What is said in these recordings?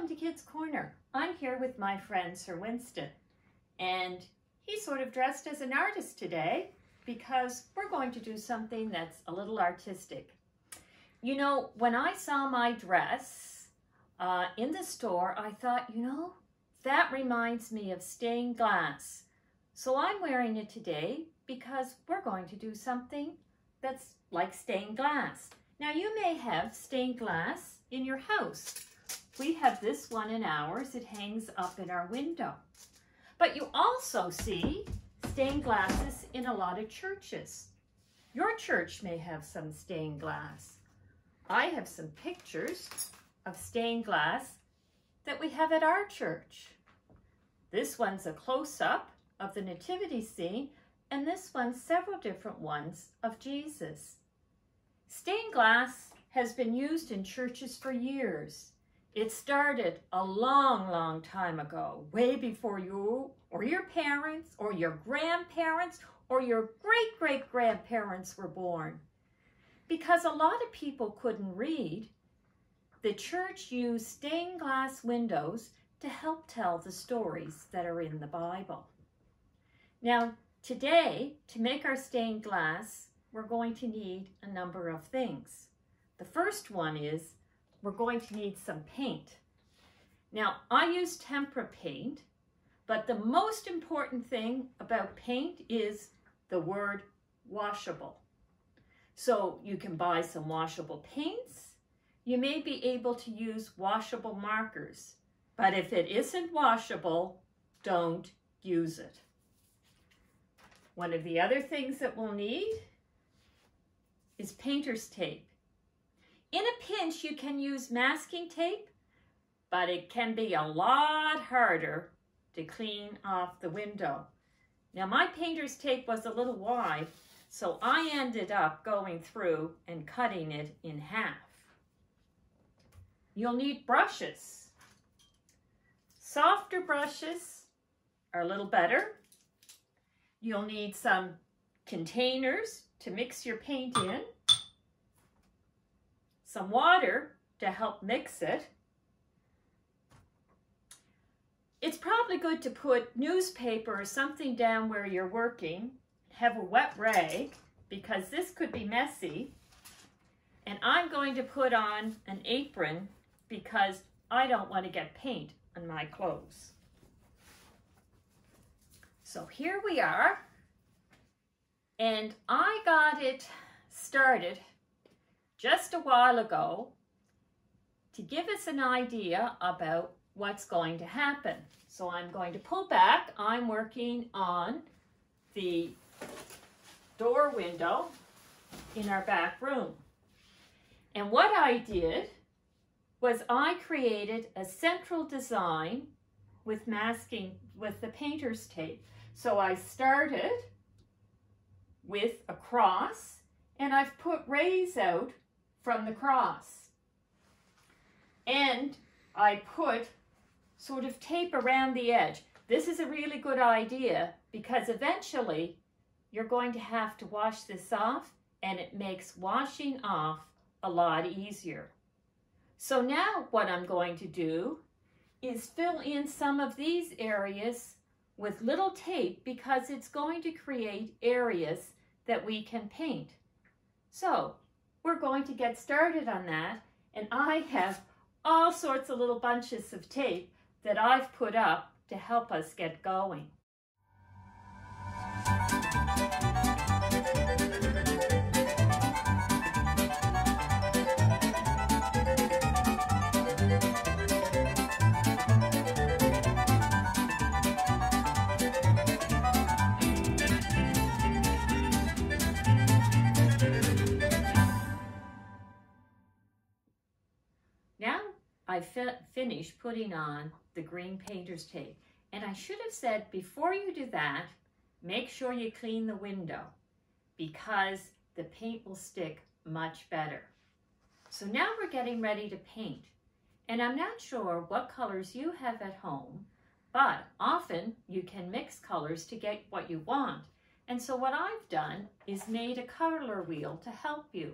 Welcome to Kids Corner. I'm here with my friend Sir Winston, and he's sort of dressed as an artist today because we're going to do something that's a little artistic. You know, when I saw my dress in the store, I thought, you know, that reminds me of stained glass. So I'm wearing it today because we're going to do something that's like stained glass. Now you may have stained glass in your house. We have this one in ours. It hangs up in our window. But you also see stained glasses in a lot of churches. Your church may have some stained glass. I have some pictures of stained glass that we have at our church. This one's a close-up of the nativity scene, and this one's several different ones of Jesus. Stained glass has been used in churches for years. It started a long, long time ago, way before you or your parents or your grandparents or your great-great-grandparents were born. Because a lot of people couldn't read, the church used stained glass windows to help tell the stories that are in the Bible. Now, today, to make our stained glass, we're going to need a number of things. The first one is we're going to need some paint. Now, I use tempera paint, but the most important thing about paint is the word washable. So you can buy some washable paints. You may be able to use washable markers, but if it isn't washable, don't use it. One of the other things that we'll need is painter's tape. In a pinch, you can use masking tape, but it can be a lot harder to clean off the window. Now, my painter's tape was a little wide, so I ended up going through and cutting it in half. You'll need brushes. Softer brushes are a little better. You'll need some containers to mix your paint in, some water to help mix it. It's probably good to put newspaper or something down where you're working. Have a wet rag because this could be messy. And I'm going to put on an apron because I don't want to get paint on my clothes. So here we are. And I got it started just a while ago to give us an idea about what's going to happen. So I'm going to pull back. I'm working on the door window in our back room. And what I did was I created a central design with masking with the painter's tape. So I started with a cross, and I've put rays out from the cross. And I put sort of tape around the edge. This is a really good idea because eventually you're going to have to wash this off, and it makes washing off a lot easier. So now what I'm going to do is fill in some of these areas with little tape because it's going to create areas that we can paint. So we're going to get started on that, and I have all sorts of little bunches of tape that I've put up to help us get going. Now I finished putting on the green painter's tape. And I should have said, before you do that, make sure you clean the window because the paint will stick much better. So now we're getting ready to paint. And I'm not sure what colors you have at home, but often you can mix colors to get what you want. And so what I've done is made a color wheel to help you.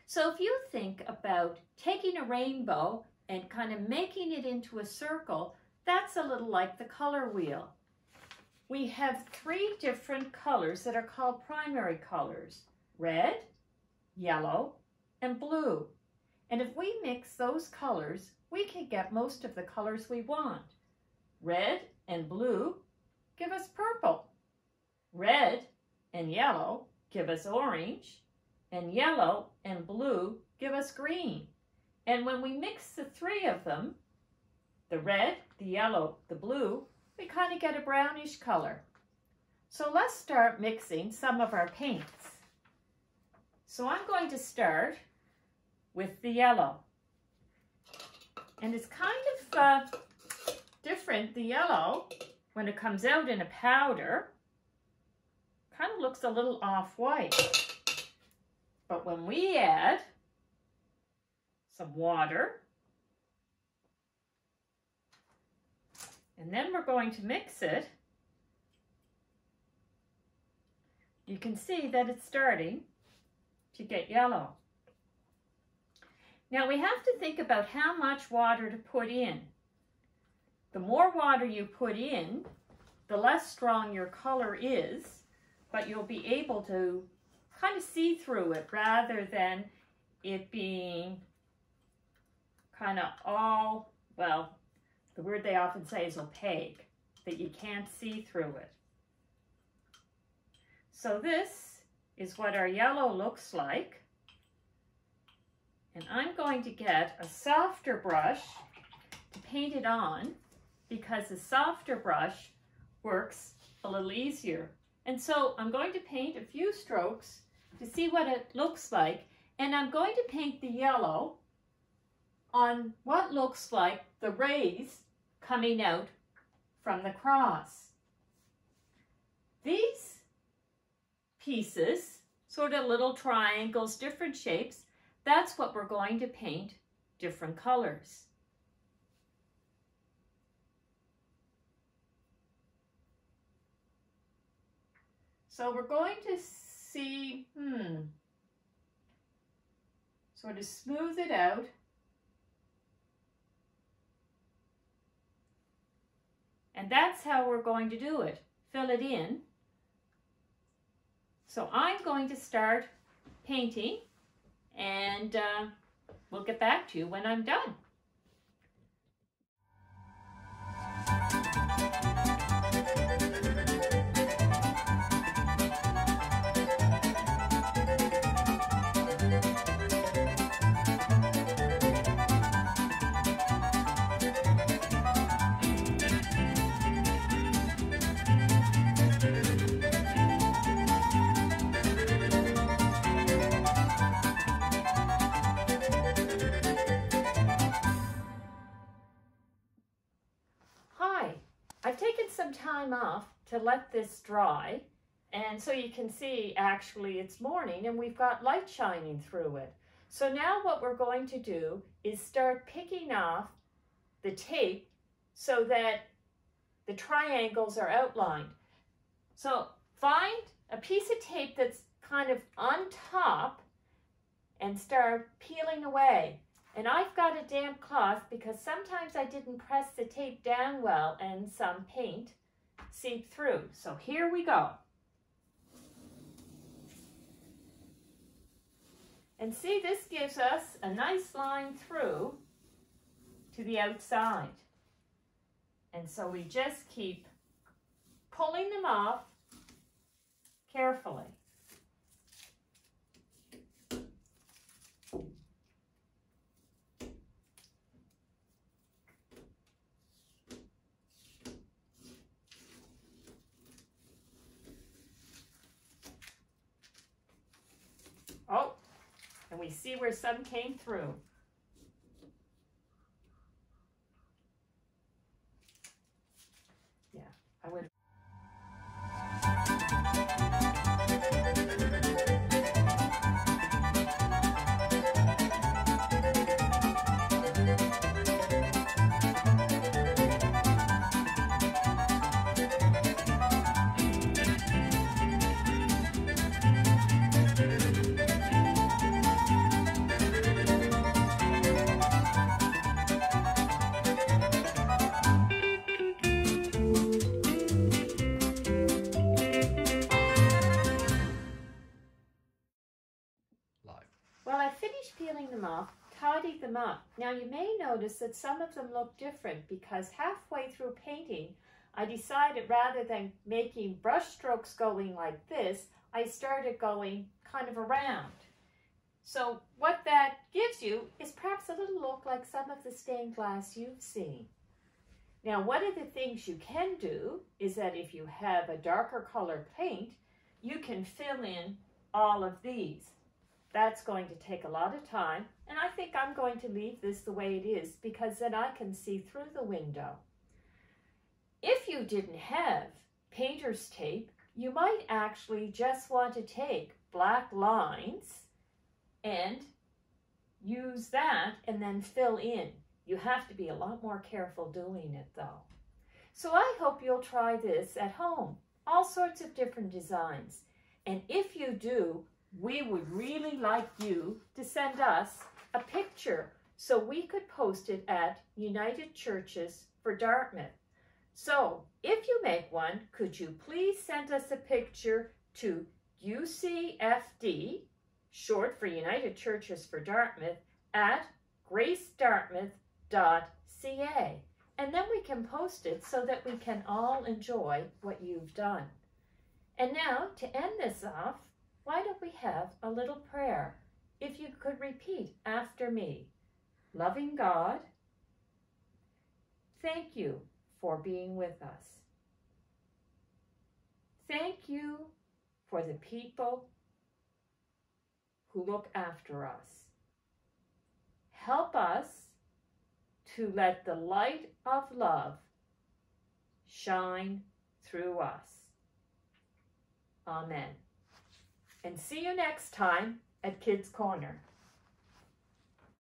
So if you think about taking a rainbow and kind of making it into a circle, that's a little like the color wheel. We have 3 different colors that are called primary colors: red, yellow, and blue. And if we mix those colors, we can get most of the colors we want. Red and blue give us purple. Red and yellow give us orange. And yellow and blue give us green. And when we mix the 3 of them, the red, the yellow, the blue, we kind of get a brownish color. So let's start mixing some of our paints. So I'm going to start with the yellow. And it's kind of different. The yellow, when it comes out in a powder, kind of looks a little off-white. But when we add some water, and then we're going to mix it, you can see that it's starting to get yellow. Now we have to think about how much water to put in. The more water you put in, the less strong your color is, but you'll be able to kind of see through it rather than it being kind of all, well, the word they often say is opaque, that you can't see through it. So this is what our yellow looks like. And I'm going to get a softer brush to paint it on, because the softer brush works a little easier. And so I'm going to paint a few strokes to see what it looks like. And I'm going to paint the yellow on what looks like the rays coming out from the cross. These pieces, sort of little triangles, different shapes, that's what we're going to paint different colors. So we're going to see, sort of smooth it out. And that's how we're going to do it. Fill it in. So I'm going to start painting, and we'll get back to you when I'm done. I've taken some time off to let this dry, and so you can see actually it's morning and we've got light shining through it. So now what we're going to do is start picking off the tape so that the triangles are outlined. So find a piece of tape that's kind of on top and start peeling away. And I've got a damp cloth because sometimes I didn't press the tape down well and some paint seeped through. So here we go. And see, this gives us a nice line through to the outside. And so we just keep pulling them off carefully. Oh, and we see where some came through. Yeah, I would. tidied them up. Now you may notice that some of them look different because halfway through painting, I decided rather than making brush strokes going like this, I started going kind of around. So what that gives you is perhaps a little look like some of the stained glass you've seen. Now, one of the things you can do is that if you have a darker color paint, you can fill in all of these. That's going to take a lot of time, and I think I'm going to leave this the way it is because then I can see through the window. If you didn't have painter's tape, you might actually just want to take black lines and use that and then fill in. You have to be a lot more careful doing it though. So I hope you'll try this at home. All sorts of different designs. And if you do, we would really like you to send us a picture so we could post it at United Churches for Dartmouth. So if you make one, could you please send us a picture to UCFD, short for United Churches for Dartmouth, at gracedartmouth.ca. And then we can post it so that we can all enjoy what you've done. And now, to end this off, why don't we have a little prayer? If you could repeat after me. Loving God, thank you for being with us. Thank you for the people who look after us. Help us to let the light of love shine through us. Amen. And see you next time at Kids Corner.